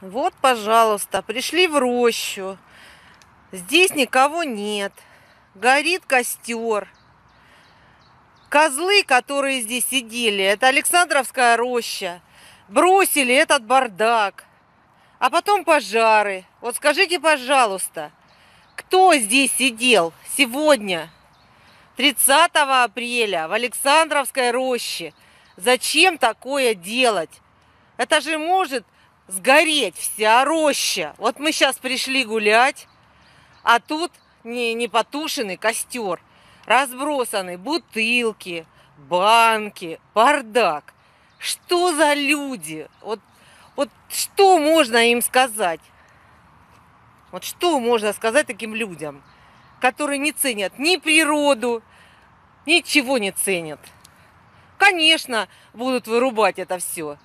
Вот, пожалуйста, пришли в рощу. Здесь никого нет. Горит костер. Козлы, которые здесь сидели, это Александровская роща. Бросили этот бардак. А потом пожары. Вот скажите, пожалуйста, кто здесь сидел сегодня, 30 апреля, в Александровской роще? Зачем такое делать? Это же может сгореть вся роща. Вот мы сейчас пришли гулять, а тут не потушенный костер. Разбросаны бутылки, банки, бардак. Что за люди? Вот что можно им сказать? Вот что можно сказать таким людям, которые не ценят ни природу, ничего не ценят? Конечно, будут вырубать это все.